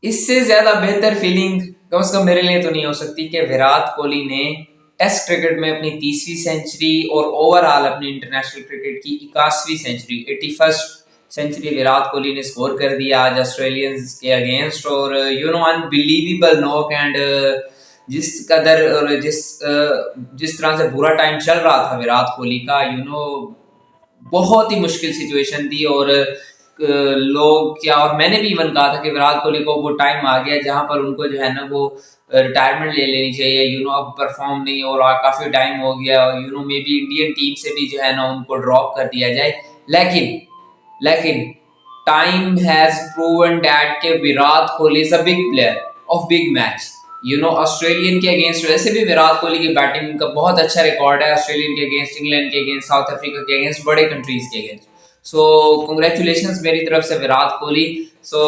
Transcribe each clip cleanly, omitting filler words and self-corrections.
इससे ज्यादा बेहतर फीलिंग कम से कम मेरे लिए तो नहीं हो सकती कि विराट कोहली ने टेस्ट क्रिकेट में अपनी 30वीं सेंचुरी और ओवरऑल अपनी इंटरनेशनल क्रिकेट की 81वीं century 81st century Virat Kohli ने स्कोर कर दिया आज ऑस्ट्रेलियंस के अगेंस्ट। और अनबिलीवेबल नॉक एंड जिस कदर और जिस तरह से बुरा टाइम चल रहा था विराट कोहली का, बहुत ही मुश्किल सिचुएशन थी। और लोग क्या, और मैंने भी इवन कहा था कि विराट कोहली को वो टाइम आ गया जहां पर उनको जो है ना वो रिटायरमेंट ले लेनी चाहिए। अब परफॉर्म नहीं हो रहा, काफी टाइम हो गया, मे बी इंडियन टीम से भी जो है ना उनको ड्रॉप कर दिया जाए। लेकिन टाइम हैज प्रूवन दैट के Virat Kohli is a big player of big match. Australian के अगेंस्ट वैसे भी विराट कोहली की बैटिंग का बहुत अच्छा रिकॉर्ड है, ऑस्ट्रेलियन के अगेंस्ट, इंग्लैंड के अगेंस्ट, साउथ अफ्रीका के अगेंस्ट, बड़े कंट्रीज के अगेंस्ट। सो कंग्रेचुलेशंस मेरी तरफ से Virat Kohli. So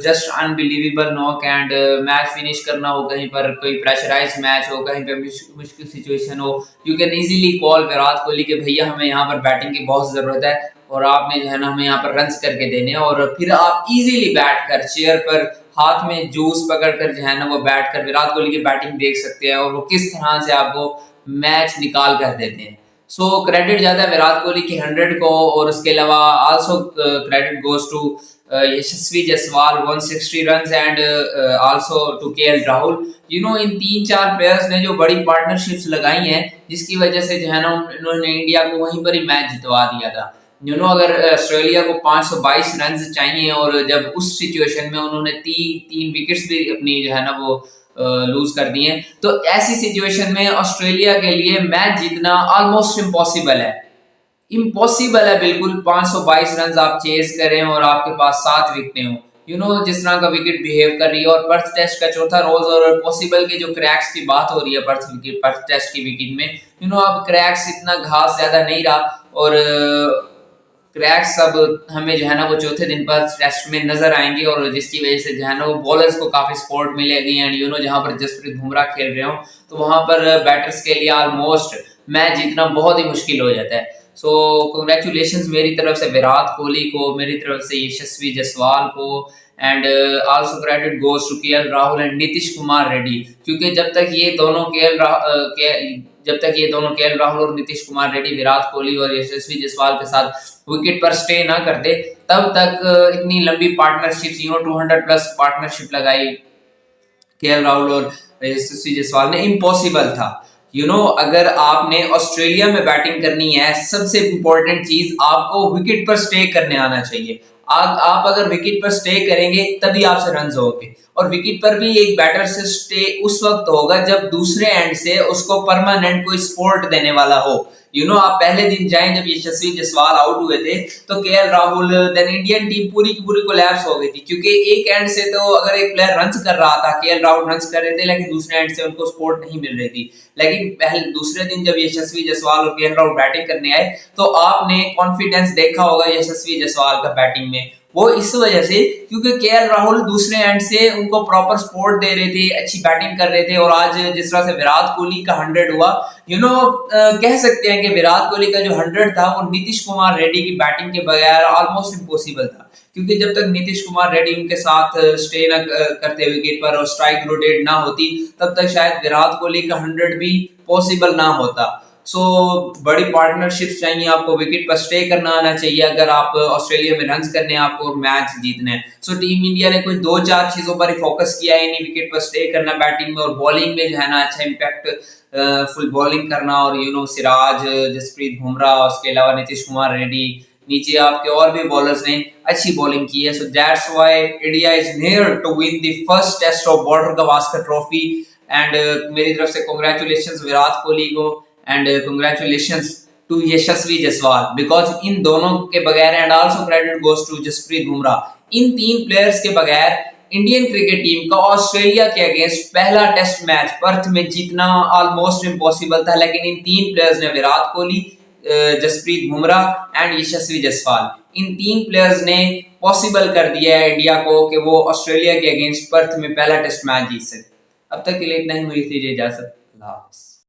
just unbelievable knock and match finish करना हो, कहीं पर कोई प्रेशराइज मैच हो, कहीं पर मुश्किल सिचुएशन हो, you can easily call Virat Kohli के भैया हमें यहाँ पर बैटिंग की बहुत जरूरत है और आपने जो है ना हमें यहाँ पर रन्स करके देने हैं। और फिर आप इजीली बैठ कर चेयर पर हाथ में जूस पकड़कर जो है ना वो बैठ कर विराट कोहली की बैटिंग देख सकते हैं और वो किस तरह से आपको मैच निकाल कर देते हैं। सो क्रेडिट जाता है विराट कोहली की 100 को। और उसके अलावा also credit goes to Yashasvi Jaiswal 160 runs and also to KL Rahul. इन 3-4 प्लेयर्स ने जो बड़ी पार्टनरशिप्स लगाई हैं जिसकी वजह से जो है ना उन्होंने इंडिया को वहीं पर ही मैच जितवा दिया था। अगर ऑस्ट्रेलिया को 522 रन चाहिए और जब उस सिचुएशन में उन्होंने तीन विकेट्स भी अपनी जो है ना वो लूज कर दिए, तो ऐसी सिचुएशन में ऑस्ट्रेलिया के लिए मैच जीतना ऑलमोस्ट इम्पॉसिबल है। बिल्कुल 522 रन आप चेज करें और आपके पास 7 विकेटें हो, जिस तरह का विकेट बिहेव कर रही है। और पर्थ टेस्ट का चौथा रोज और पॉसिबल के जो क्रैक्स की बात हो रही है पर्थ टेस्ट की विकेट में, अब क्रैक्स इतना घास ज्यादा नहीं रहा और क्रैक्स अब हमें जो है ना वो चौथे दिन पर टेस्ट में नजर आएंगे और जिसकी वजह से जो है ना वो बॉलर्स को काफी सपोर्ट मिलेगी। एंड जहां पर जसप्रीत बुमराह खेल रहे हो तो वहां पर बैटर्स के लिए ऑलमोस्ट मैच जीतना बहुत ही मुश्किल हो जाता है। सो कंग्रेचुलेशंस मेरी तरफ से विराट कोहली को, मेरी तरफ से यशस्वी जायसवाल को, and also credit goes to KL Rahul and Nitish Kumar Reddy. क्योंकि जब तक ये दोनों केएल राहुल और नीतीश कुमार रेड्डी विराट कोहली और यशस्वी जायसवाल के साथ विकेट पर स्टे ना करते, तब तक इतनी लंबी पार्टनरशिप 200+ पार्टनरशिप लगाई केएल राहुल और यशस्वी जायसवाल ने, इम्पॉसिबल था। अगर आपने ऑस्ट्रेलिया में बैटिंग करनी है, सबसे इंपॉर्टेंट चीज आपको विकेट पर स्टे करने आना चाहिए। आप अगर विकेट पर स्टे करेंगे तभी आपसे रन होंगे। और विकेट पर भी एक बैटर से स्टे उस वक्त होगा जब दूसरे एंड से उसको परमानेंट कोई सपोर्ट देने वाला हो। आप पहले दिन जाएं जब यशस्वी जायसवाल आउट हुए थे तो KL Rahul, then Indian team पूरी की पूरी कोलैप्स हो गई थी। क्योंकि एक एंड से तो अगर एक प्लेयर रन्स कर रहा था, केएल राहुल रन्स कर रहे थे, लेकिन दूसरे एंड से उनको सपोर्ट नहीं मिल रही थी। लेकिन पहले दूसरे दिन जब यशस्वी जायसवाल और केएल राहुल बैटिंग करने आए तो आपने कॉन्फिडेंस देखा होगा यशस्वी जायसवाल का बैटिंग में। वो इस वजह से क्योंकि केएल राहुल दूसरे एंड से उनको प्रॉपर सपोर्ट दे रहे थे, अच्छी बैटिंग कर रहे थे। और आज जिस तरह से विराट कोहली का 100 हुआ, कह सकते हैं कि विराट कोहली का जो 100 था वो नीतीश कुमार रेड्डी की बैटिंग के बगैर ऑलमोस्ट इम्पॉसिबल था। क्योंकि जब तक नीतीश कुमार रेड्डी उनके साथ स्टे न करते विकेट पर और स्ट्राइक रोटेट ना होती, तब तक शायद विराट कोहली का 100 भी पॉसिबल ना होता। सो बड़ी पार्टनरशिप्स चाहिए, आपको विकेट पर स्टे करना आना चाहिए अगर आप ऑस्ट्रेलिया में रन्स करने हैं, आपको मैच जीतने हैं। सो टीम इंडिया ने कुछ 2-4 चीजों पर ही फोकस किया है, यानी विकेट पर स्टे करना, बैटिंग में और बॉलिंग में जो है ना अच्छा इम्पैक्ट फुल बॉलिंग करना। और सिराज, जसप्रीत बुमराह, उसके अलावा नीतीश कुमार रेड्डी, नीचे आपके और भी बॉलर्स ने अच्छी बॉलिंग की है। So that's why India is near to win the first test of Border Gavaskar trophy. And मेरी तरफ से कांग्रेचुलेशंस विराट कोहली को and congratulations to Yashasvi Jaiswal, because इन दोनों के बगैर, and also credit goes to Jasprit Bumrah, इन 3 प्लेयर्स के बगैर इंडियन क्रिकेट टीम का ऑस्ट्रेलिया के अगेंस्ट पहला टेस्ट मैच पर्थ में जीतना ऑलमोस्ट इम्पॉसिबल था। लेकिन इन 3 प्लेयर्स ने, विराट कोहली, जसप्रीत बुमराह एंड यशस्वी जायसवाल, इन 3 प्लेयर्स ने पॉसिबल कर दिया है इंडिया को कि वो ऑस्ट्रेलिया के अगेंस्ट पर्थ में पहला टेस्ट मैच जीत सके। अब तक के लिए इतना ही, मुझे दीजिए इजाजत। अल्लाह हाफिज़।